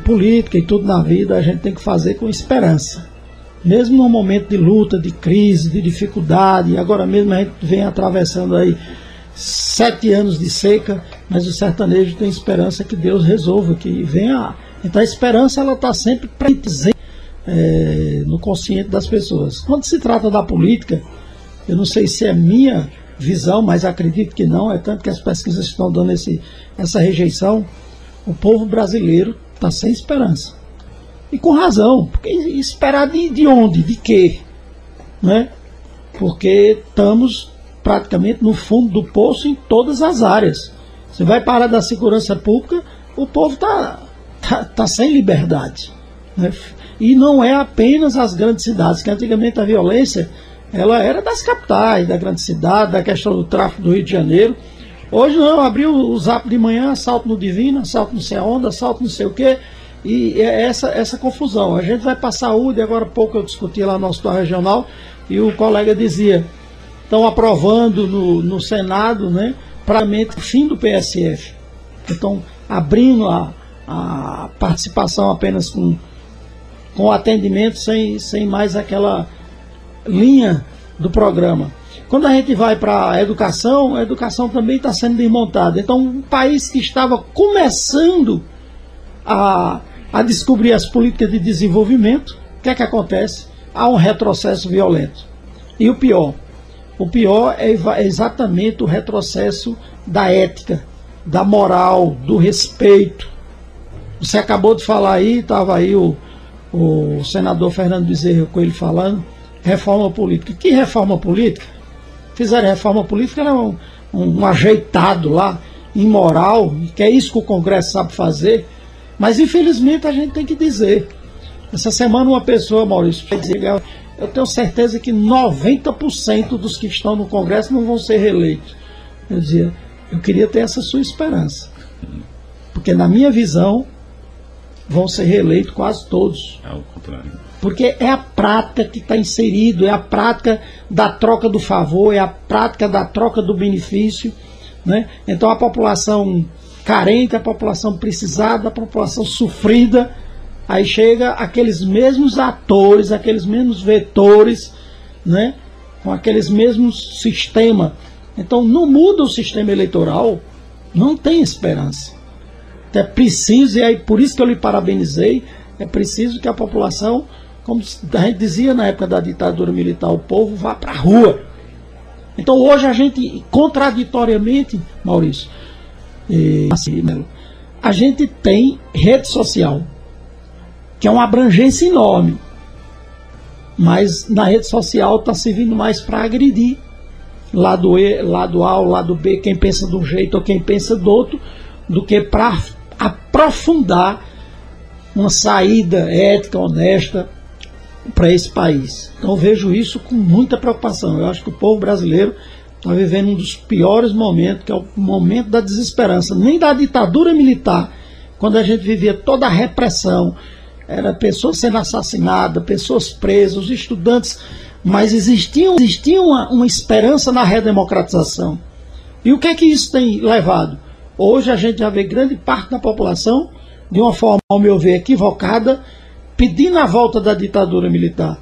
política e tudo na vida a gente tem que fazer com esperança. Mesmo num momento de luta, de crise, de dificuldade, agora mesmo a gente vem atravessando aí 7 anos de seca, mas o sertanejo tem esperança que Deus resolva, que venha. Então a esperança ela está sempre presente no consciente das pessoas. Quando se trata da política, eu não sei se é minha visão, mas acredito que não, é tanto que as pesquisas estão dando essa rejeição. O povo brasileiro está sem esperança. E com razão, porque esperar de onde? De quê? Né? Porque estamos praticamente no fundo do poço em todas as áreas. Você vai para a da segurança pública, o povo tá sem liberdade. Né? E não é apenas as grandes cidades, que antigamente a violência ela era das capitais, da grande cidade, da questão do tráfico do Rio de Janeiro. Hoje não, abriu o Zap de manhã, assalto no Divino, assalto não sei aonde, assalto não sei o quê. E é essa confusão. A gente vai para a saúde, agora há pouco eu discuti lá no hospital regional, e o colega dizia, estão aprovando no Senado, né, praticamente o fim do PSF. Estão abrindo a participação apenas com atendimento, sem mais aquela linha do programa. Quando a gente vai para a educação também está sendo desmontada. Então, um país que estava começando a descobrir as políticas de desenvolvimento, o que é que acontece? Há um retrocesso violento. E o pior é exatamente o retrocesso da ética, da moral, do respeito. Você acabou de falar aí, estava aí o senador Fernando Bezerra Coelho falando, reforma política. Que reforma política? Fizeram reforma política, era um ajeitado lá, imoral, que é isso que o Congresso sabe fazer. Mas infelizmente a gente tem que dizer. Essa semana uma pessoa, Maurício, vai dizer, eu tenho certeza que 90% dos que estão no Congresso não vão ser reeleitos. Eu dizia, eu queria ter essa sua esperança. Porque na minha visão, vão ser reeleitos quase todos. É o contrário. Porque é a prática que está inserido, é a prática da troca do favor, é a prática da troca do benefício. Né? Então a população carente, a população precisada, a população sofrida, aí chega aqueles mesmos atores, aqueles mesmos vetores, né? Com aqueles mesmos sistemas. Então não muda o sistema eleitoral, não tem esperança. É preciso, e aí por isso que eu lhe parabenizei, é preciso que a população, como a gente dizia na época da ditadura militar, o povo vá para a rua. Então hoje a gente, contraditoriamente, Maurício, a gente tem rede social, que é uma abrangência enorme, mas na rede social está servindo mais para agredir lado E, lado A, lado B, quem pensa de um jeito ou quem pensa do outro, do que para aprofundar uma saída ética, honesta para esse país. Então eu vejo isso com muita preocupação. Eu acho que o povo brasileiro está vivendo um dos piores momentos, que é o momento da desesperança. Nem da ditadura militar, quando a gente vivia toda a repressão, era pessoas sendo assassinadas, pessoas presas, os estudantes, mas existia uma esperança na redemocratização. E o que é que isso tem levado? Hoje a gente já vê grande parte da população, de uma forma, ao meu ver, equivocada, pedindo a volta da ditadura militar.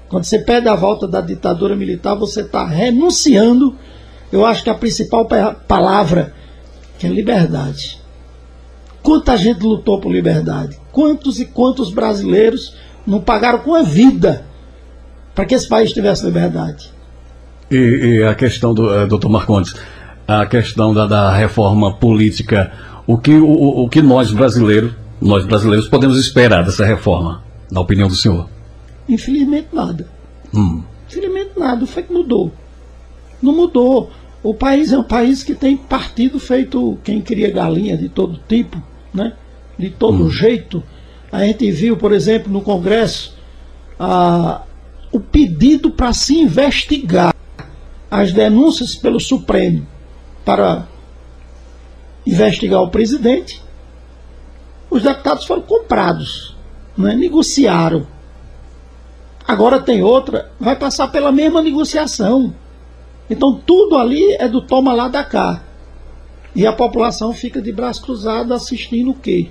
Quando você pede a volta da ditadura militar, você está renunciando, eu acho que a principal palavra, que é liberdade. Quanta gente lutou por liberdade? Quantos e quantos brasileiros não pagaram com a vida para que esse país tivesse liberdade? E a questão do doutor Marcondes, a questão da reforma política, o que nós brasileiros podemos esperar dessa reforma, na opinião do senhor? Infelizmente nada. Infelizmente nada. O feito mudou. Não mudou. O país é um país que tem partido feito quem cria galinha de todo tipo, né? De todo jeito. A gente viu, por exemplo, no Congresso, o pedido para se investigar as denúncias pelo Supremo para investigar o presidente. Os deputados foram comprados, né? Negociaram. Agora tem outra, vai passar pela mesma negociação. Então tudo ali é do toma lá da cá. E a população fica de braço cruzado assistindo o quê?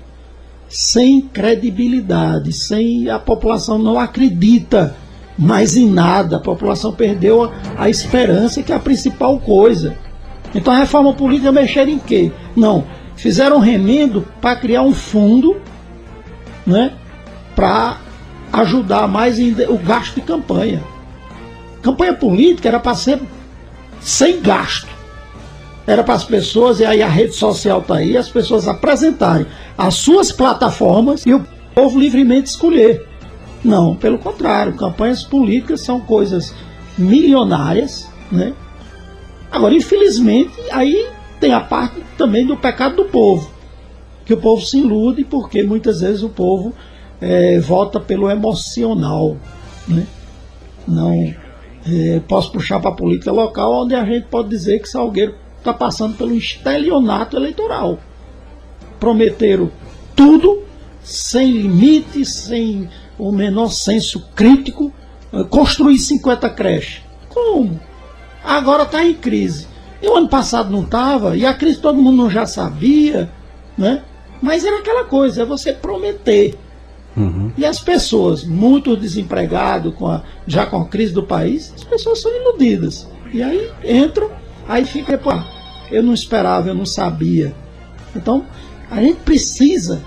sem credibilidade, sem a população não acredita mais em nada, a população perdeu a esperança, que é a principal coisa. Então a reforma política mexer em quê? Não, fizeram um remendo para criar um fundo, né, para ajudar mais o gasto de campanha. Campanha política era para ser sem gasto. Era para as pessoas, e aí a rede social está aí, as pessoas apresentarem as suas plataformas e o povo livremente escolher. Não, pelo contrário, campanhas políticas são coisas milionárias, né? Agora, infelizmente, aí tem a parte também do pecado do povo, que o povo se ilude porque muitas vezes o povo vota pelo emocional, né? Não posso puxar para a política local, onde a gente pode dizer que Salgueiro está passando pelo estelionato eleitoral. Prometeram tudo, sem limites, sem o menor senso crítico, construir 50 creches. Como? Agora está em crise. E o ano passado não estava, e a crise todo mundo não já sabia, né? Mas era aquela coisa, é você prometer. Uhum. E as pessoas, muito desempregados, já com a crise do país, as pessoas são iludidas. E aí entram, aí fica, pô, eu não esperava, eu não sabia. Então, a gente precisa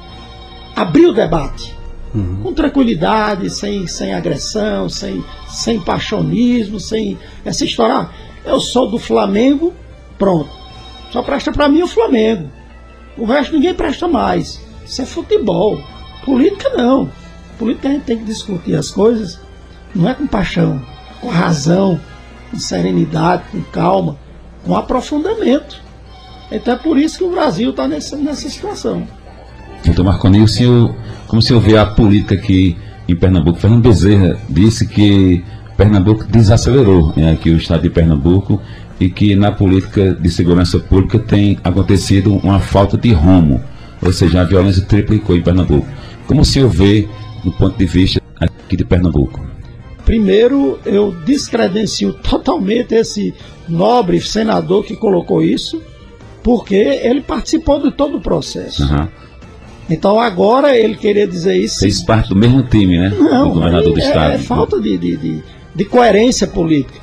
abrir o debate, uhum, com tranquilidade, sem agressão, sem paixonismo, sem essa história. Eu sou do Flamengo, pronto. Só presta para mim o Flamengo. O resto ninguém presta mais. Isso é futebol. Política não. Política a gente tem que discutir as coisas, não é com paixão, com razão, com serenidade, com calma, com aprofundamento. Então é por isso que o Brasil está nessa situação. Doutor Marconi, como o senhor vê a política aqui em Pernambuco? Fernando Bezerra disse que Pernambuco desacelerou, né, aqui o estado de Pernambuco, e que na política de segurança pública tem acontecido uma falta de rumo, ou seja, a violência triplicou em Pernambuco. Como o senhor vê do ponto de vista aqui de Pernambuco? Primeiro, eu descredencio totalmente esse nobre senador que colocou isso, porque ele participou de todo o processo. Uhum. Então agora ele queria dizer isso... Fez parte do mesmo time, né? Não, do governador do estado. É falta de coerência política.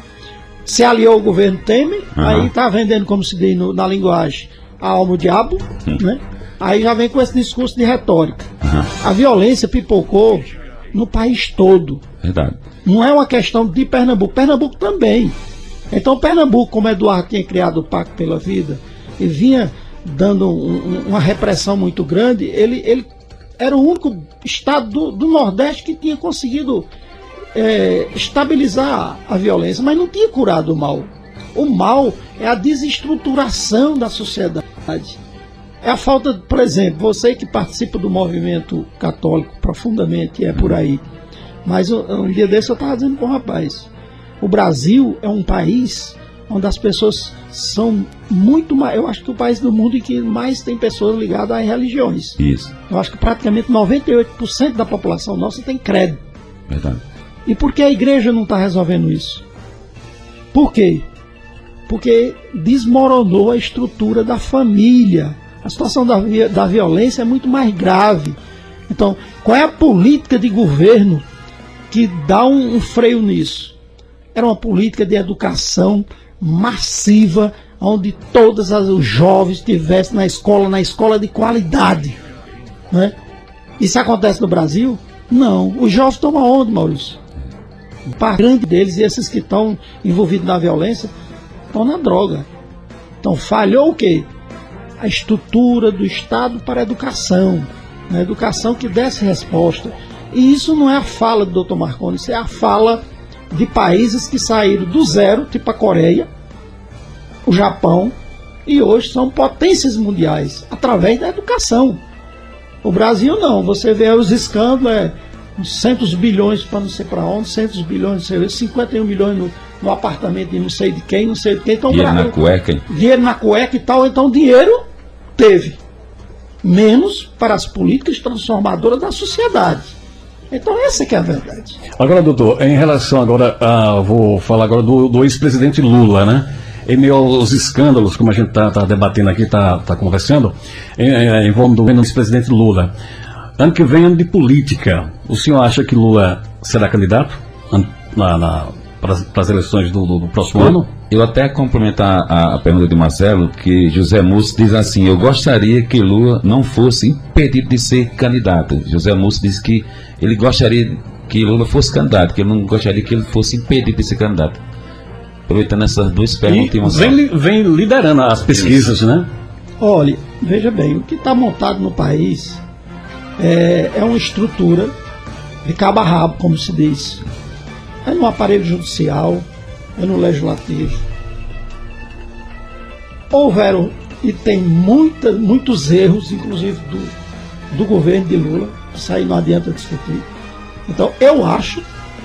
Se aliou ao governo Temer, aí está vendendo, como se diz na linguagem, a alma do diabo, né? Aí já vem com esse discurso de retórica. A violência pipocou no país todo. Verdade. Não é uma questão de Pernambuco. Pernambuco também. Então Pernambuco, como Eduardo tinha criado o Pacto pela Vida, e vinha dando uma repressão muito grande, ele era o único estado do Nordeste que tinha conseguido estabilizar a violência, mas não tinha curado o mal. O mal é a desestruturação da sociedade. É a falta, por exemplo, você que participa do movimento católico profundamente, é por aí. Mas um dia desse eu estava dizendo para o rapaz, o Brasil é um país onde as pessoas são muito mais, eu acho que o país do mundo em que mais tem pessoas ligadas às religiões. Isso. Eu acho que praticamente 98% da população nossa tem credo. Verdade. E por que a igreja não está resolvendo isso? Por quê? Porque desmoronou a estrutura da família. A situação da violência é muito mais grave. Então, qual é a política de governo que dá um freio nisso? Era uma política de educação massiva, onde todos os jovens estivessem na escola de qualidade, né? Isso acontece no Brasil? Não. Os jovens estão aonde, Maurício? Parte grande deles, e esses que estão envolvidos na violência, estão na droga. Então falhou o quê? A estrutura do Estado para a educação, a educação que desse resposta. E isso não é a fala do Dr. Marconi, isso é a fala de países que saíram do zero, tipo a Coreia, o Japão, e hoje são potências mundiais, através da educação. O Brasil não, você vê os escândalos, centos bilhões para não sei para onde, centos bilhões, não sei, 51 milhões no apartamento de não sei de quem, não sei de quem. Então, dinheiro na cueca, hein? Dinheiro na cueca e tal, então dinheiro teve. Menos para as políticas transformadoras da sociedade. Então essa que é a verdade. Agora, doutor, em relação agora, vou falar agora do ex-presidente Lula, né? Em meio aos escândalos, como a gente está debatendo aqui, está conversando, envolvendo o ex-presidente Lula. ano que vem, ano de política. O senhor acha que Lula será candidato para as eleições do próximo ano? Eu até complementar a pergunta de Marcelo, que José Múcio diz assim: eu gostaria que Lula não fosse impedido de ser candidato. José Múcio disse que ele gostaria que Lula fosse candidato, que ele não gostaria que ele fosse impedido de ser candidato. Aproveitando essas duas perguntas. Vem liderando as pesquisas, né? Olha, veja bem, o que está montado no país é uma estrutura de cabo a rabo, como se diz. É no aparelho judicial, é no legislativo. Houveram e tem muitos erros, inclusive do governo de Lula, isso aí não adianta discutir. Então, eu acho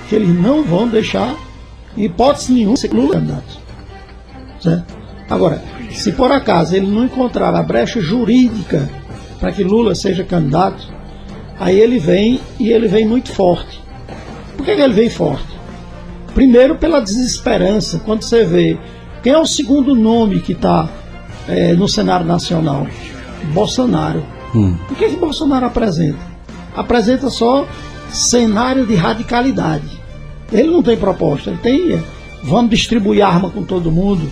que eles não vão deixar, em hipótese nenhuma, ser Lula candidato. Certo? Agora, se por acaso ele não encontrar a brecha jurídica para que Lula seja candidato, aí ele vem, e ele vem muito forte. Por que ele vem forte? Primeiro, pela desesperança. Quando você vê quem é o segundo nome que está no cenário nacional, Bolsonaro. O que Bolsonaro apresenta? Apresenta só cenário de radicalidade. Ele não tem proposta, ele tem vamos distribuir arma com todo mundo.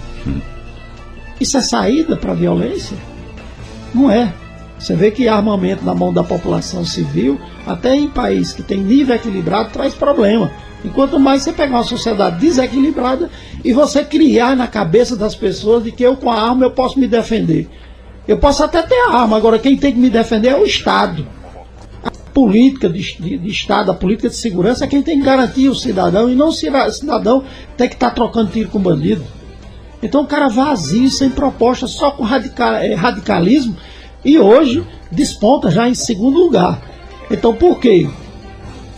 Isso é saída para a violência? Não é. Você vê que armamento na mão da população civil, até em país que tem nível equilibrado, traz problema. Enquanto mais você pegar uma sociedade desequilibrada e você criar na cabeça das pessoas de que eu com a arma eu posso me defender. Eu posso até ter a arma, agora quem tem que me defender é o Estado. A política de Estado, a política de segurança é quem tem que garantir o cidadão, e não o cidadão tem que estar trocando tiro com bandido. Então o cara vazio, sem proposta, só com radicalismo, e hoje desponta já em segundo lugar. Então por quê?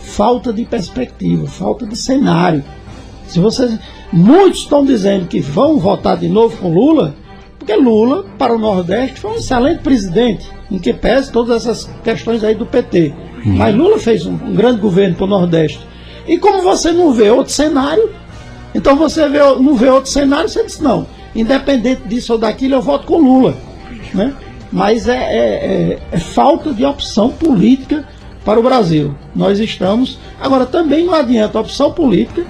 Falta de perspectiva, falta de cenário. Muitos estão dizendo que vão votar de novo com Lula, porque Lula, para o Nordeste, foi um excelente presidente, em que pese todas essas questões aí do PT. Mas Lula fez um grande governo para o Nordeste. E como você não vê outro cenário, então você não vê outro cenário, você diz, não, independente disso ou daquilo, eu voto com Lula. Né? Mas é falta de opção política para o Brasil. Nós estamos... Agora, também não adianta opção política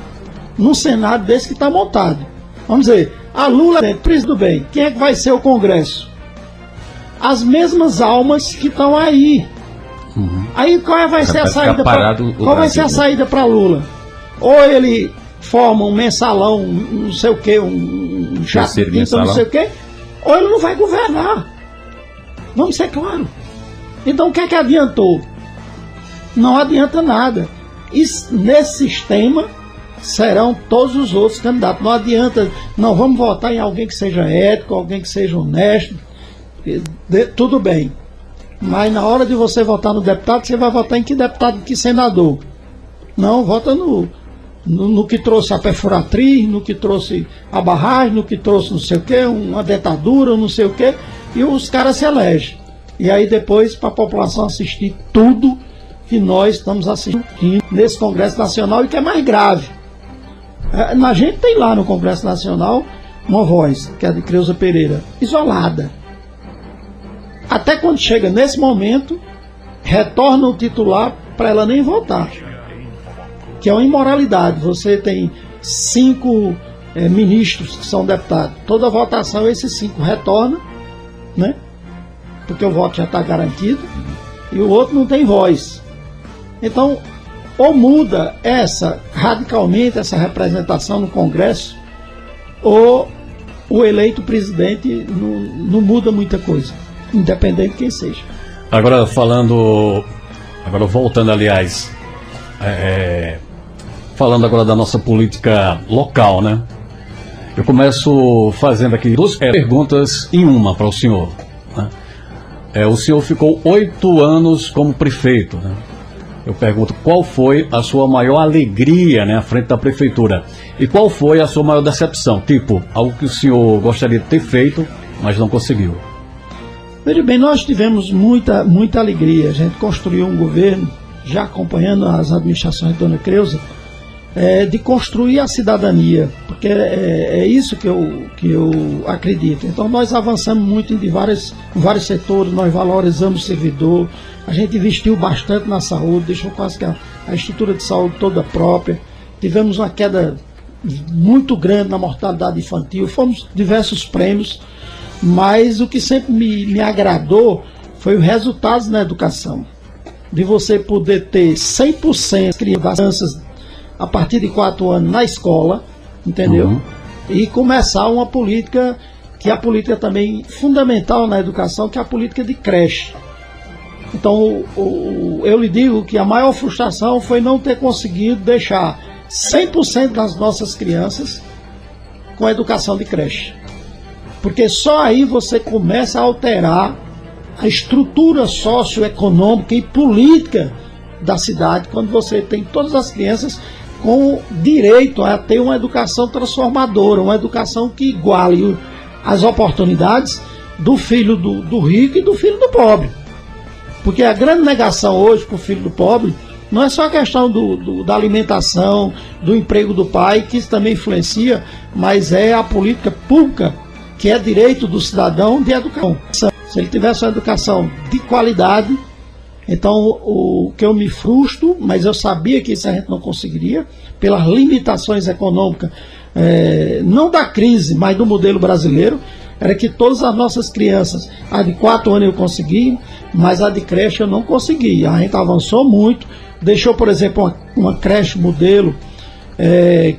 num cenário desse que está montado. Vamos dizer, a Lula, presidente do bem, quem é que vai ser o Congresso? As mesmas almas que estão aí. Aí qual vai ser a saída para Lula? Ou ele forma um mensalão, não sei o que, um chatinho, não sei o que, ou ele não vai governar. Vamos ser claros. Então o que é que adiantou? Não adianta nada. E nesse sistema serão todos os outros candidatos. Não adianta, não, vamos votar em alguém que seja ético, alguém que seja honesto, tudo bem. Mas na hora de você votar no deputado, você vai votar em que deputado, em que senador? Não, vota no que trouxe a perfuratriz, no que trouxe a barragem, no que trouxe não sei o que, uma ditadura, não sei o que, e os caras se elegem. E aí depois, para a população assistir tudo que nós estamos assistindo nesse Congresso Nacional, e que é mais grave. A gente tem lá no Congresso Nacional uma voz, que é a de Creuza Pereira, isolada. Até quando chega nesse momento, retorna o titular para ela nem votar. Que é uma imoralidade. Você tem 5 ministros que são deputados. Toda votação, esses 5 retornam, né? Porque o voto já está garantido, e o outro não tem voz. Então, ou muda radicalmente essa representação no Congresso, ou o eleito presidente não muda muita coisa, independente de quem seja. Agora voltando, aliás, falando agora da nossa política local, né? Eu começo fazendo aqui 2 perguntas em uma para o senhor. Né? O senhor ficou 8 anos como prefeito, né? Eu pergunto, qual foi a sua maior alegria, né, à frente da prefeitura? E qual foi a sua maior decepção? Tipo, algo que o senhor gostaria de ter feito, mas não conseguiu. Veja bem, nós tivemos muita alegria. A gente construiu um governo, já acompanhando as administrações de Dona Creuza, de construir a cidadania, porque é isso que eu acredito. Então nós avançamos muito em vários setores, nós valorizamos o servidor, a gente investiu bastante na saúde, deixou quase que a estrutura de saúde toda própria, tivemos uma queda muito grande na mortalidade infantil, fomos diversos prêmios, mas o que sempre me agradou foi os resultados na educação, de você poder ter 100% das crianças a partir de 4 anos na escola, entendeu? E começar uma política, que é a política também fundamental na educação, que é a política de creche. Então, eu lhe digo que a maior frustração foi não ter conseguido deixar 100% das nossas crianças com a educação de creche. Porque só aí você começa a alterar a estrutura socioeconômica e política da cidade, quando você tem todas as crianças com direito a ter uma educação transformadora, uma educação que iguale as oportunidades do filho do rico e do filho do pobre. Porque a grande negação hoje para o filho do pobre não é só a questão da alimentação, do emprego do pai, que isso também influencia, mas é a política pública, que é direito do cidadão de educação. Se ele tivesse uma educação de qualidade, então o que eu me frustro, mas eu sabia que isso a gente não conseguiria, pelas limitações econômicas, não da crise, mas do modelo brasileiro, era que todas as nossas crianças, a de 4 anos eu consegui, mas a de creche eu não consegui. A gente avançou muito, deixou, por exemplo, uma creche modelo,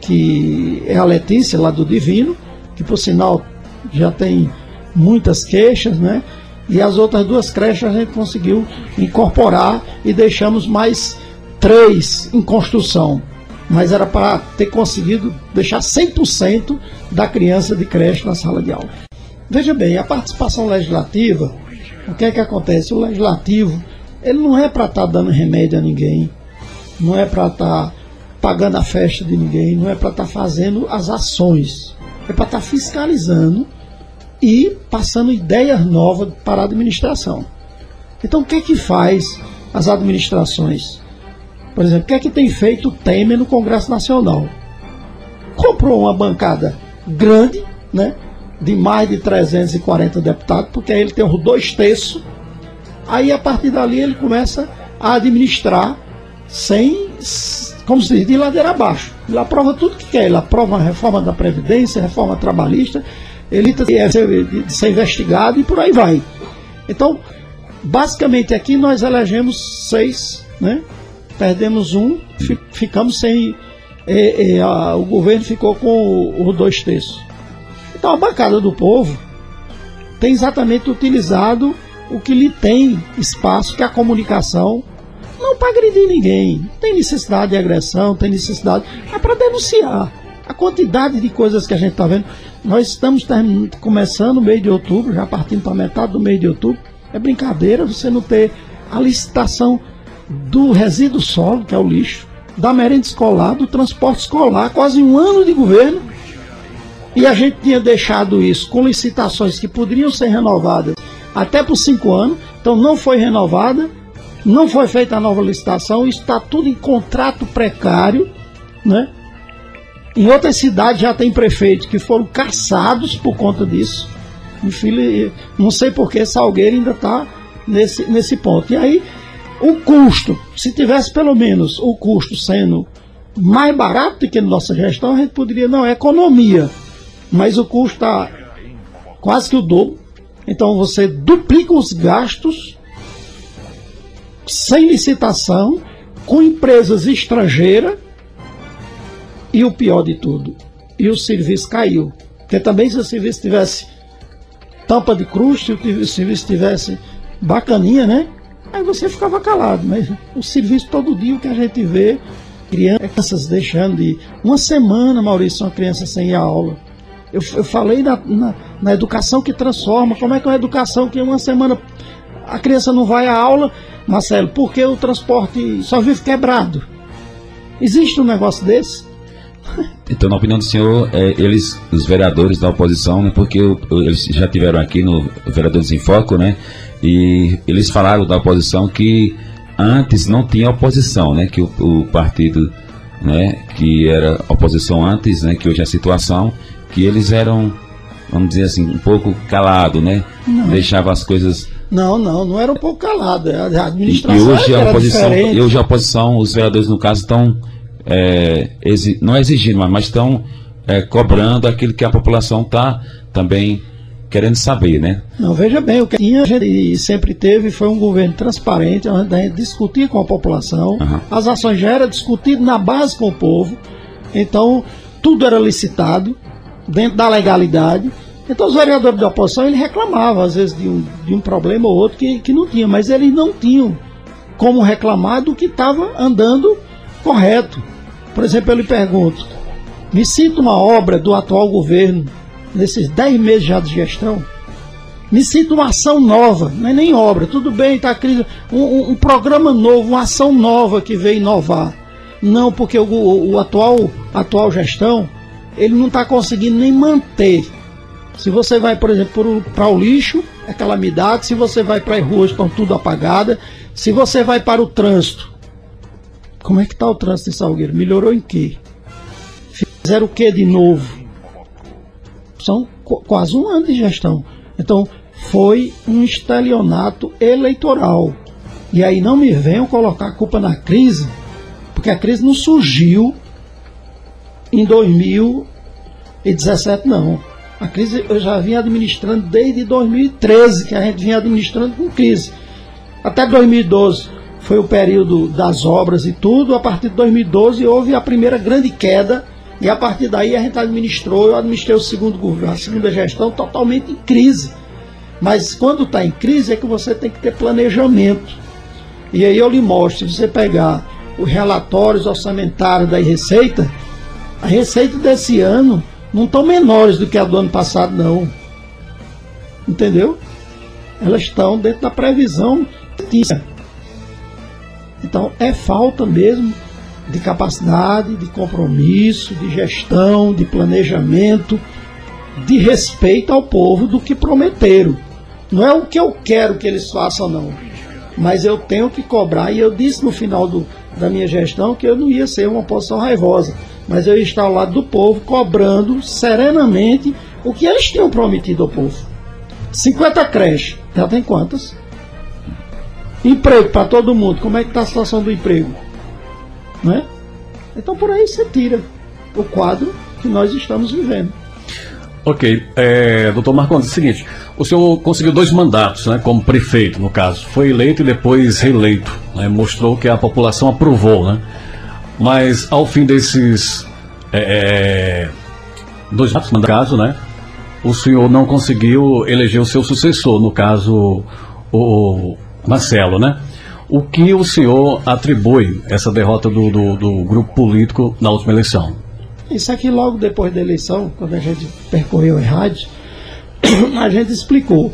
que é a Letícia, lá do Divino, que por sinal já tem muitas queixas, né? E as outras 2 creches a gente conseguiu incorporar e deixamos mais 3 em construção. Mas era para ter conseguido deixar 100% da criança de creche na sala de aula. Veja bem, a participação legislativa, o que é que acontece? O legislativo, ele não é para estar dando remédio a ninguém, não é para estar pagando a festa de ninguém, não é para estar fazendo as ações, é para estar fiscalizando e passando ideias novas para a administração. Então o que é que faz as administrações? Por exemplo, o que é que tem feito o Temer no Congresso Nacional? Comprou uma bancada grande, né, de mais de 340 deputados, porque aí ele tem os 2/3, aí a partir dali ele começa a administrar como se diz, de ladeira abaixo. Ele aprova tudo que quer, ele aprova a reforma da Previdência, a reforma trabalhista, ele tem de ser investigado e por aí vai. Então, basicamente aqui nós elegemos 6, né? Perdemos 1, ficamos sem, o governo ficou com os 2/3. Então a bancada do povo tem exatamente utilizado o que lhe tem espaço, que é a comunicação, não para agredir ninguém, não tem necessidade de agressão, tem necessidade, é para denunciar. A quantidade de coisas que a gente está vendo, nós estamos começando no mês de outubro, já partindo para metade do mês de outubro, é brincadeira você não ter a licitação do resíduo sólido, que é o lixo, da merenda escolar, do transporte escolar, quase 1 ano de governo, e a gente tinha deixado isso com licitações que poderiam ser renovadas até por 5 anos, então não foi renovada, não foi feita a nova licitação, está tudo em contrato precário, né? Em outras cidades já tem prefeitos que foram caçados por conta disso. Enfim, não sei por que Salgueiro ainda está nesse ponto. E aí, o custo, se tivesse pelo menos o custo sendo mais barato do que na nossa gestão, a gente poderia, não, é economia. Mas o custo está quase que o dobro. Então você duplica os gastos sem licitação, com empresas estrangeiras, e o pior de tudo, e o serviço caiu. Porque também se o serviço tivesse tampa de cruz, se o serviço tivesse bacaninha, né? Aí você ficava calado. Mas o serviço todo dia, o que a gente vê, crianças deixando de ir. Uma semana, Maurício, uma criança sem ir à aula. Eu falei na educação que transforma. Como é que é uma educação que uma semana a criança não vai à aula, Marcelo? Porque o transporte só vive quebrado. Existe um negócio desse? Então, na opinião do senhor, os vereadores da oposição, né, porque eles já tiveram aqui no Vereadores em Foco, né, e eles falaram da oposição que antes não tinha oposição, né, que o partido né, que era oposição antes, né, que hoje é a situação, que eles eram, vamos dizer assim, um pouco calado, né? Deixava as coisas... Não era um pouco calado. A administração e hoje era a oposição, diferente. e hoje a oposição, os vereadores no caso estão não exigindo, mas estão cobrando aquilo que a população está também querendo saber, né? Não, veja bem, o que a gente sempre teve foi um governo transparente, onde a gente discutia com a população, as ações já eram discutidas na base com o povo, então tudo era licitado, dentro da legalidade. Então os vereadores da oposição, eles reclamavam às vezes de um problema ou outro que não tinha, mas eles não tinham como reclamar do que estava andando correto. Por exemplo, eu lhe pergunto, me cita uma obra do atual governo nesses 10 meses já de gestão, me cita uma ação nova, não é nem obra, tudo bem, está crise, um programa novo, uma ação nova que veio inovar. Não, porque o atual gestão, ele não está conseguindo nem manter. Se você vai, por exemplo, para o lixo, é calamidade. Se você vai para as ruas, estão tudo apagadas. Se você vai para o trânsito, como é que está o trânsito em Salgueiro? Melhorou em quê? Fizeram o que de novo? São quase um ano de gestão. Então, foi um estelionato eleitoral. E aí não me venham colocar a culpa na crise, porque a crise não surgiu em 2017, não. A crise eu já vinha administrando desde 2013, que a gente vinha administrando com crise. Até 2012 foi o período das obras e tudo. A partir de 2012 houve a primeira grande queda. E a partir daí a gente administrou, eu administrei o segundo governo, a segunda gestão totalmente em crise. Mas quando está em crise é que você tem que ter planejamento. E aí eu lhe mostro, se você pegar os relatórios orçamentários da Receita, a receita desse ano não estão menores do que a do ano passado, não. Entendeu? Elas estão dentro da previsão. Então é falta mesmo de capacidade, de compromisso, de gestão, de planejamento, de respeito ao povo do que prometeram. Não é o que eu quero que eles façam, não. Mas eu tenho que cobrar, e eu disse no final da minha gestão que eu não ia ser uma oposição raivosa, mas eu ia estar ao lado do povo, cobrando serenamente o que eles tinham prometido ao povo. 50 creches, já tem quantas? Emprego para todo mundo, como é que está a situação do emprego? Não é? Então por aí você tira o quadro que nós estamos vivendo. Ok, doutor Marcondes, é o seguinte, o senhor conseguiu 2 mandatos, né, como prefeito, no caso, foi eleito e depois reeleito, né, mostrou que a população aprovou, né, mas ao fim desses 2 mandatos, no caso, né, o senhor não conseguiu eleger o seu sucessor, no caso, o Marcelo, né? O que o senhor atribui essa derrota do grupo político na última eleição? Isso aqui logo depois da eleição, quando a gente percorreu em rádio, a gente explicou.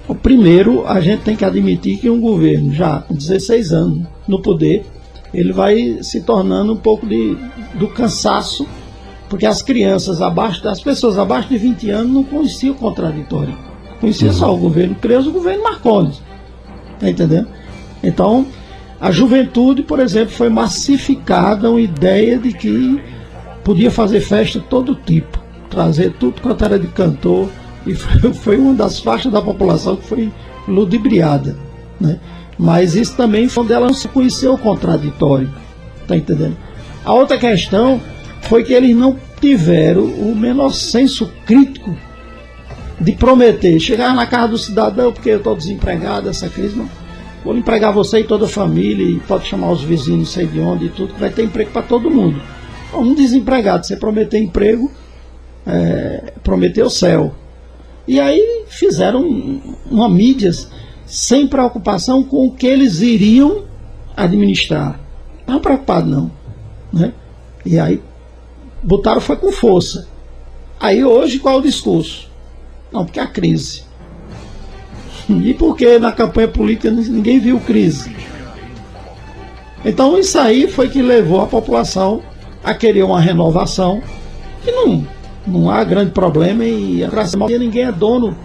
O primeiro, a gente tem que admitir que um governo já com 16 anos no poder, ele vai se tornando um pouco do cansaço, porque as pessoas abaixo de 20 anos não conheciam o contraditório. Conhecia só o governo Creuza e o governo Marcondes. Está entendendo? Então, a juventude, por exemplo, foi massificada uma ideia de que podia fazer festa de todo tipo, trazer tudo quanto era de cantor, e foi uma das faixas da população que foi ludibriada, né? Mas isso também foi onde ela não se conheceu o contraditório, tá entendendo? A outra questão foi que eles não tiveram o menor senso crítico de prometer, chegar na casa do cidadão, porque eu estou desempregado, essa crise, não. Vou empregar você e toda a família, e pode chamar os vizinhos, não sei de onde e tudo, que vai ter emprego para todo mundo. Um desempregado, você prometer emprego, prometer o céu. E aí fizeram uma mídia sem preocupação com o que eles iriam administrar. Não estavam preocupados, não. Né? E aí botaram foi com força. Aí hoje qual é o discurso? Não, porque é a crise. E porque na campanha política ninguém viu crise. Então isso aí foi que levou a população a querer uma renovação, que não há grande problema, e a classe média ninguém é dono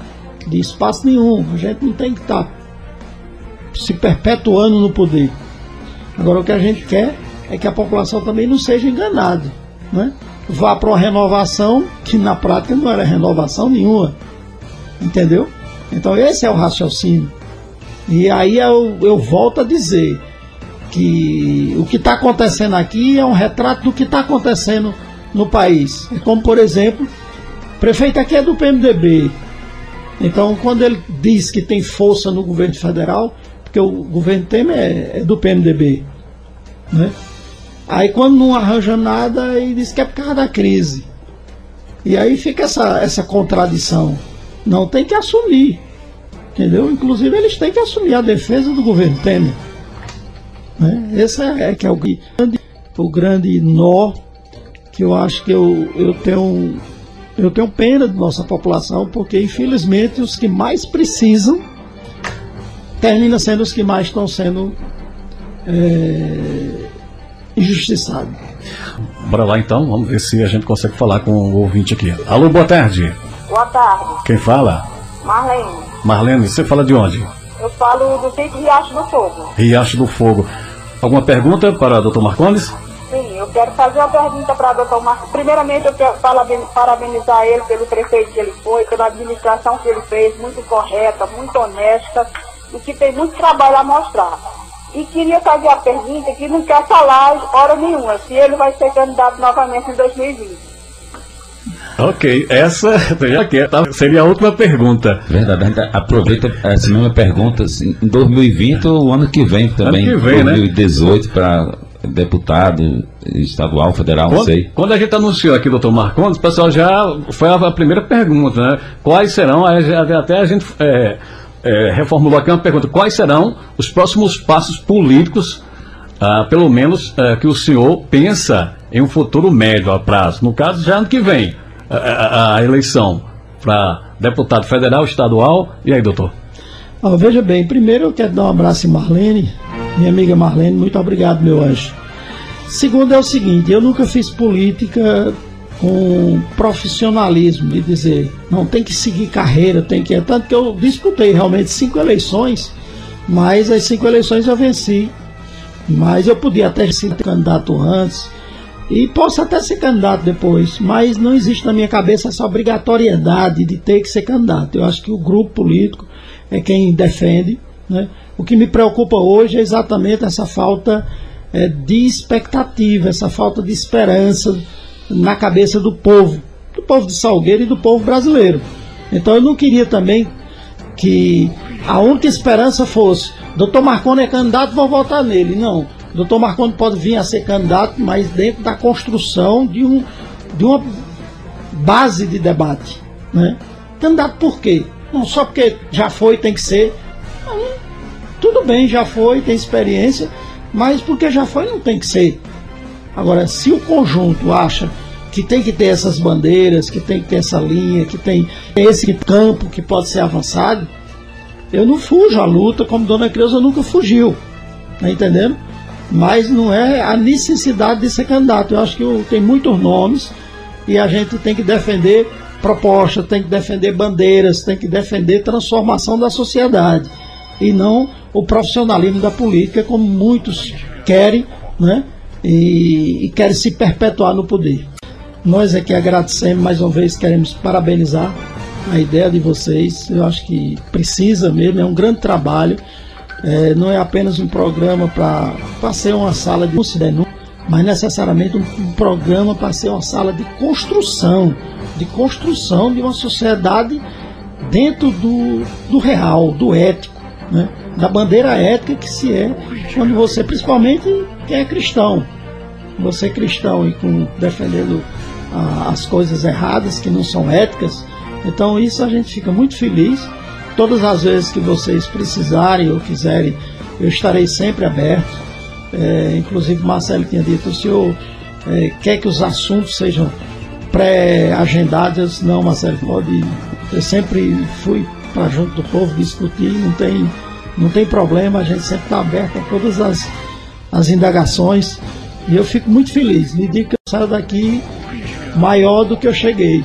de espaço nenhum. A gente não tem que estar se perpetuando no poder. Agora o que a gente quer é que a população também não seja enganada, né? Vá para uma renovação que na prática não era renovação nenhuma, entendeu? Então esse é o raciocínio. E aí eu volto a dizer que o que está acontecendo aqui é um retrato do que está acontecendo no país. Como, por exemplo, o prefeito aqui é do PMDB. Então, quando ele diz que tem força no governo federal, porque o governo Temer é do PMDB, né? Aí, quando não arranja nada, ele diz que é por causa da crise. E aí fica essa contradição. Não, tem que assumir, entendeu? Inclusive, eles têm que assumir a defesa do governo Temer, né? Esse que é o grande nó que eu acho que eu tenho pena de nossa população, porque infelizmente os que mais precisam terminam sendo os que mais estão sendo injustiçados. Bora lá então, vamos ver se a gente consegue falar com o ouvinte aqui. Alô, boa tarde. Boa tarde. Quem fala? Marlene. Marlene, você fala de onde? Eu falo do sítio Riacho do Fogo. Riacho do Fogo. Alguma pergunta para o Dr. Marcondes? Sim, eu quero fazer uma pergunta para o Dr. Marcondes. Primeiramente, eu quero parabenizar ele pelo prefeito que ele foi, pela administração que ele fez, muito correta, muito honesta, e que tem muito trabalho a mostrar. E queria fazer a pergunta que não quer falar hora nenhuma, se ele vai ser candidato novamente em 2020. Ok, essa seria a última pergunta. Verdade, a gente aproveita essa mesma pergunta assim, em 2020 ou ano que vem também, ano que vem, 2018, né? Para deputado estadual, federal, não sei. Quando a gente anunciou aqui, doutor Marcondes, o pessoal já foi a primeira pergunta, né? Quais serão, até a gente reformulou aqui uma pergunta, quais serão os próximos passos políticos, pelo menos que o senhor pensa em um futuro médio a prazo, no caso já ano que vem, a eleição para deputado federal, estadual, e aí, doutor? Veja bem, primeiro eu quero dar um abraço em Marlene, minha amiga Marlene, muito obrigado, meu anjo. Segundo é o seguinte, eu nunca fiz política com profissionalismo, de dizer, não, tem que seguir carreira, tanto que eu disputei realmente 5 eleições, mas as 5 eleições eu venci, mas eu podia até ser candidato antes, e posso até ser candidato depois, mas não existe na minha cabeça essa obrigatoriedade de ter que ser candidato. Eu acho que o grupo político é quem defende, né? O que me preocupa hoje é exatamente essa falta de expectativa, essa falta de esperança na cabeça do povo de Salgueiro e do povo brasileiro. Então eu não queria também que a única esperança fosse Dr. Marcondes é candidato, vou votar nele. Não, Dr. Marcondes pode vir a ser candidato, mas dentro da construção de uma base de debate, né? Candidato por quê? Não só porque já foi, tem que ser. Tudo bem, já foi, tem experiência, mas porque já foi não tem que ser. Agora, se o conjunto acha que tem que ter essas bandeiras, que tem que ter essa linha, que tem esse campo que pode ser avançado, eu não fujo à luta como Dona Creuza nunca fugiu, tá entendendo? Mas não é a necessidade de ser candidato. Eu acho que tem muitos nomes e a gente tem que defender propostas, tem que defender bandeiras, tem que defender transformação da sociedade e não o profissionalismo da política, como muitos querem, né? E querem se perpetuar no poder. Nós aqui agradecemos mais uma vez, queremos parabenizar a ideia de vocês. Eu acho que precisa mesmo, é um grande trabalho. Não é apenas um programa para ser uma sala de denúncia, mas necessariamente um programa para ser uma sala de construção de uma sociedade dentro do real, do ético, né? Da bandeira ética que se é, quando você, principalmente quem é cristão, você é cristão e defendendo as coisas erradas que não são éticas, então isso a gente fica muito feliz. Todas as vezes que vocês precisarem ou quiserem, eu estarei sempre aberto. Inclusive Marcelo tinha dito, o senhor quer que os assuntos sejam pré-agendados? Não, Marcelo, pode. Eu sempre fui para junto do povo discutir, não tem problema, a gente sempre está aberto a todas as indagações. E eu fico muito feliz. Lhe digo que eu saio daqui maior do que eu cheguei.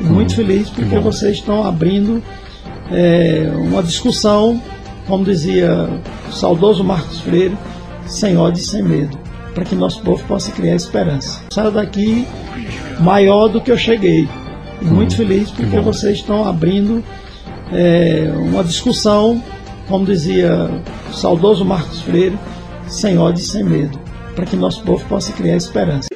E muito feliz porque vocês estão abrindo uma discussão, como dizia o saudoso Marcos Freire, sem ódio e sem medo. para que nosso povo possa criar esperança. Saio daqui maior do que eu cheguei. E muito feliz porque vocês estão abrindo uma discussão, como dizia o saudoso Marcos Freire, sem ódio e sem medo, para que nosso povo possa criar esperança.